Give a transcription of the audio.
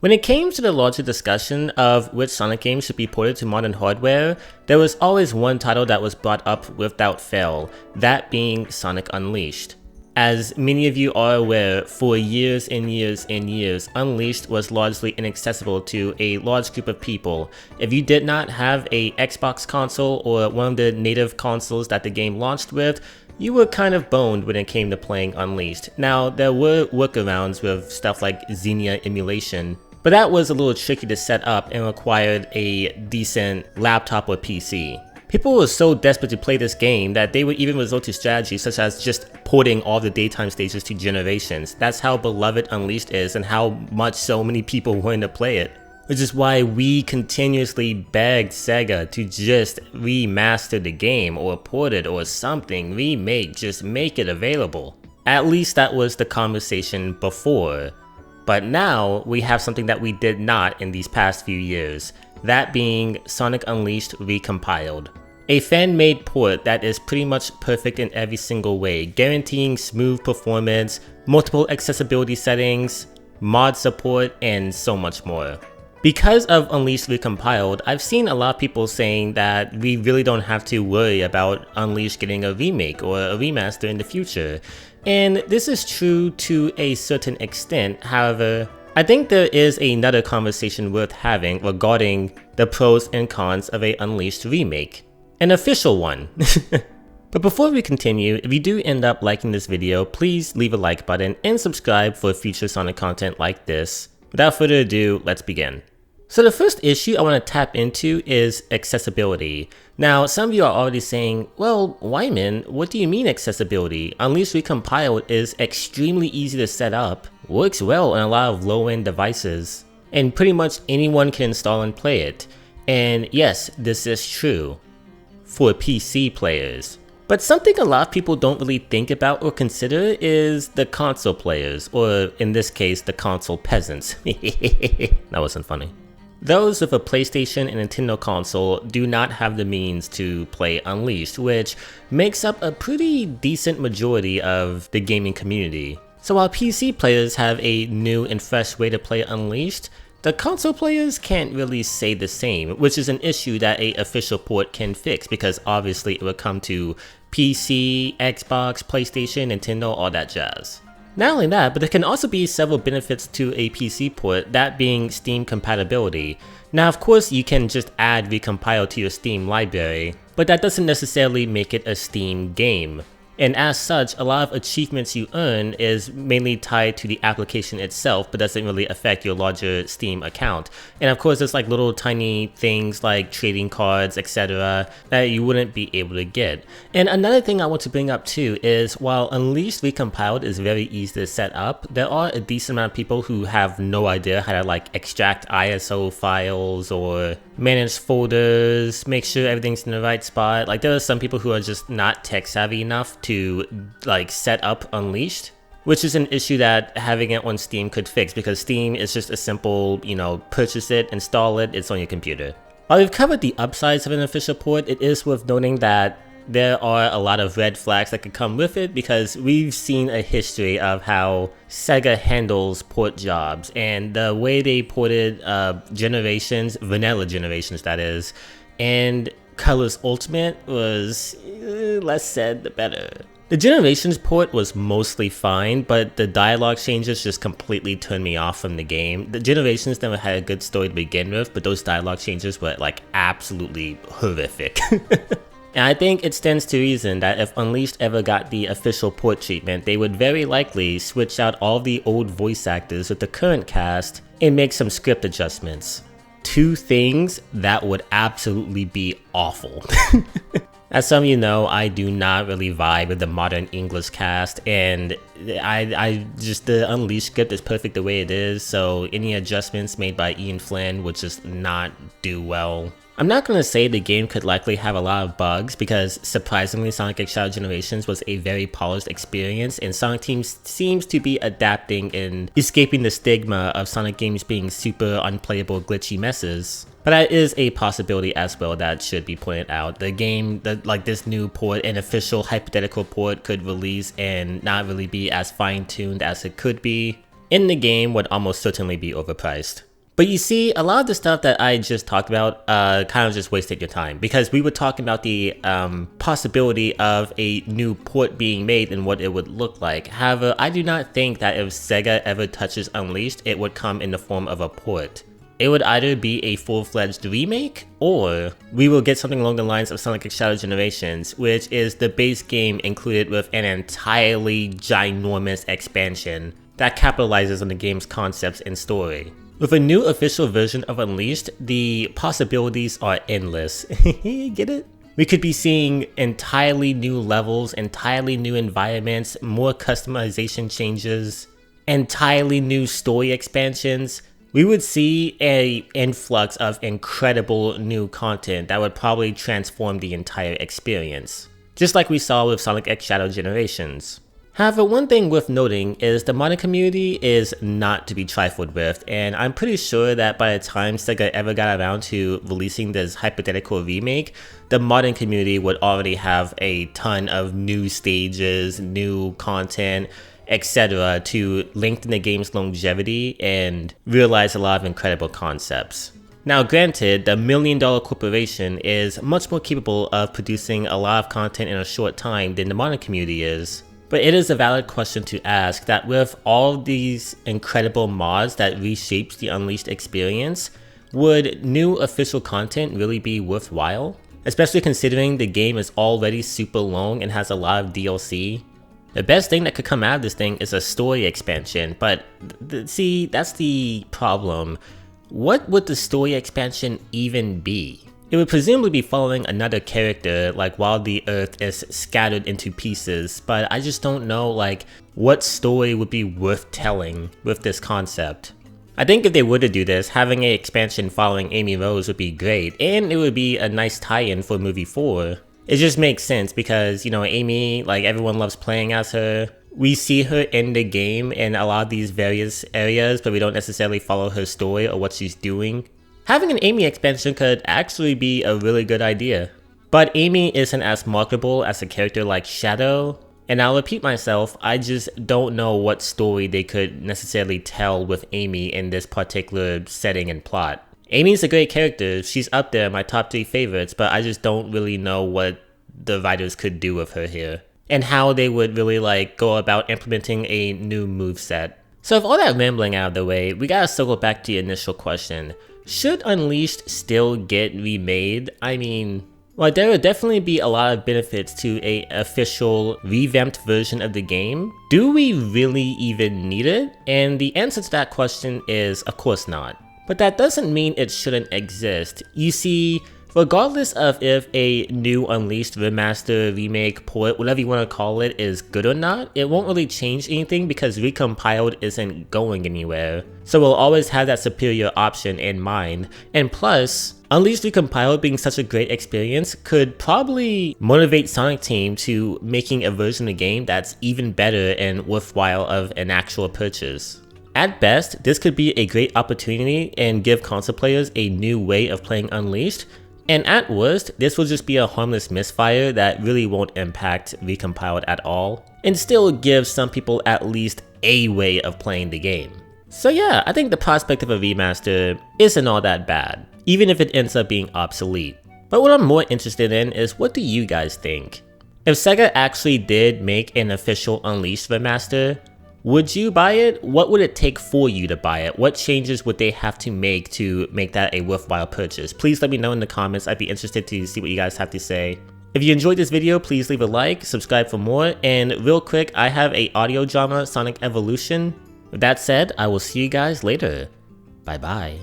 When it came to the larger discussion of which Sonic games should be ported to modern hardware, there was always one title that was brought up without fail, that being Sonic Unleashed. As many of you are aware, for years and years and years, Unleashed was largely inaccessible to a large group of people. If you did not have a Xbox console or one of the native consoles that the game launched with, you were kind of boned when it came to playing Unleashed. Now, there were workarounds with stuff like Xenia emulation, but that was a little tricky to set up and required a decent laptop or PC. People were so desperate to play this game that they would even resort to strategies such as just porting all the daytime stages to Generations. That's how beloved Unleashed is and how much so many people wanted to play it. Which is why we continuously begged Sega to just remaster the game or port it or something, remake, just make it available. At least that was the conversation before. But now we have something that we did not in these past few years, that being Sonic Unleashed Recompiled. A fan-made port that is pretty much perfect in every single way, guaranteeing smooth performance, multiple accessibility settings, mod support, and so much more. Because of Unleashed Recompiled, I've seen a lot of people saying that we really don't have to worry about Unleashed getting a remake or a remaster in the future. And this is true to a certain extent. However, I think there is another conversation worth having regarding the pros and cons of a Unleashed remake. An official one. But before we continue, if you do end up liking this video, please leave a like button and subscribe for future Sonic content like this. Without further ado, let's begin. So the first issue I want to tap into is accessibility. Now, some of you are already saying, well, Wyman, what do you mean accessibility? Unleashed Recompiled is extremely easy to set up, works well on a lot of low-end devices, and pretty much anyone can install and play it. And yes, this is true for PC players. But something a lot of people don't really think about or consider is the console players, or in this case, the console peasants. That wasn't funny. Those with a PlayStation and Nintendo console do not have the means to play Unleashed, which makes up a pretty decent majority of the gaming community. So while PC players have a new and fresh way to play Unleashed, the console players can't really say the same, which is an issue that a official port can fix because obviously it would come to PC, Xbox, PlayStation, Nintendo, all that jazz. Not only that, but there can also be several benefits to a PC port, that being Steam compatibility. Now of course you can just add Recompile to your Steam library, but that doesn't necessarily make it a Steam game. And as such, a lot of achievements you earn is mainly tied to the application itself, but doesn't really affect your larger Steam account. And of course, there's like little tiny things like trading cards, etc. that you wouldn't be able to get. And another thing I want to bring up too is while Unleashed Recompiled is very easy to set up, there are a decent amount of people who have no idea how to like extract ISO files or manage folders, make sure everything's in the right spot. Like there are some people who are just not tech savvy enough to like set up Unleashed, which is an issue that having it on Steam could fix because Steam is just a simple, purchase it, install it, it's on your computer. While we've covered the upsides of an official port, it is worth noting that there are a lot of red flags that could come with it because we've seen a history of how Sega handles port jobs, and the way they ported Generations, vanilla Generations that is, and Colors Ultimate was less said the better. The Generations port was mostly fine, but the dialogue changes just completely turned me off from the game. The Generations never had a good story to begin with, but those dialogue changes were like absolutely horrific. And I think it stands to reason that if Unleashed ever got the official port treatment, they would very likely switch out all the old voice actors with the current cast and make some script adjustments. Two things that would absolutely be awful. As some of you know, I do not really vibe with the modern English cast, and I just, the Unleashed script is perfect the way it is, so any adjustments made by Ian Flynn would just not do well. I'm not going to say the game could likely have a lot of bugs because surprisingly Sonic X Shadow Generations was a very polished experience, and Sonic Team seems to be adapting and escaping the stigma of Sonic games being super unplayable glitchy messes. But that is a possibility as well that should be pointed out. The game, like this new port, an official hypothetical port, could release and not really be as fine-tuned as it could be, and the game would almost certainly be overpriced. But you see, a lot of the stuff that I just talked about kind of just wasted your time, because we were talking about the possibility of a new port being made and what it would look like. However, I do not think that if Sega ever touches Unleashed, it would come in the form of a port. It would either be a full-fledged remake, or we will get something along the lines of Sonic X Shadow Generations, which is the base game included with an entirely ginormous expansion that capitalizes on the game's concepts and story. With a new official version of Unleashed, the possibilities are endless. Get it? We could be seeing entirely new levels, entirely new environments, more customization changes, entirely new story expansions. We would see an influx of incredible new content that would probably transform the entire experience, just like we saw with Sonic X Shadow Generations. However, one thing worth noting is the modding community is not to be trifled with, and I'm pretty sure that by the time Sega ever got around to releasing this hypothetical remake, the modding community would already have a ton of new stages, new content, etc. to lengthen the game's longevity and realize a lot of incredible concepts. Now granted, the $1 million corporation is much more capable of producing a lot of content in a short time than the modding community is. But it is a valid question to ask that with all these incredible mods that reshapes the Unleashed experience, would new official content really be worthwhile? Especially considering the game is already super long and has a lot of DLC. The best thing that could come out of this thing is a story expansion, but see, that's the problem. What would the story expansion even be? It would presumably be following another character, like while the Earth is scattered into pieces, but I just don't know like what story would be worth telling with this concept. I think if they were to do this, having an expansion following Amy Rose would be great, and it would be a nice tie-in for movie 4. It just makes sense because, you know, Amy, like everyone loves playing as her. We see her in the game in a lot of these various areas, but we don't necessarily follow her story or what she's doing. Having an Amy expansion could actually be a really good idea. But Amy isn't as marketable as a character like Shadow, and I'll repeat myself, I just don't know what story they could necessarily tell with Amy in this particular setting and plot. Amy's a great character, she's up there in my top 3 favorites, but I just don't really know what the writers could do with her here, and how they would really like go about implementing a new moveset. So with all that rambling out of the way, we gotta circle back to the initial question. Should Unleashed still get remade? I mean, well, there would definitely be a lot of benefits to an official revamped version of the game. Do we really even need it? And the answer to that question is, of course not. But that doesn't mean it shouldn't exist. You see, regardless of if a new Unleashed remaster, remake, port, whatever you want to call it, is good or not, it won't really change anything because Recompiled isn't going anywhere. So we'll always have that superior option in mind. And plus, Unleashed Recompiled being such a great experience could probably motivate Sonic Team to making a version of the game that's even better and worthwhile of an actual purchase. At best, this could be a great opportunity and give console players a new way of playing Unleashed. And at worst, this will just be a harmless misfire that really won't impact Recompiled at all, and still give some people at least a way of playing the game. So yeah, I think the prospect of a remaster isn't all that bad, even if it ends up being obsolete. But what I'm more interested in is, what do you guys think? If Sega actually did make an official Unleashed remaster, would you buy it? What would it take for you to buy it? What changes would they have to make that a worthwhile purchase? Please let me know in the comments. I'd be interested to see what you guys have to say. If you enjoyed this video, please leave a like, subscribe for more, and real quick, I have a audio drama, Sonic Evolution. With that said, I will see you guys later. Bye bye.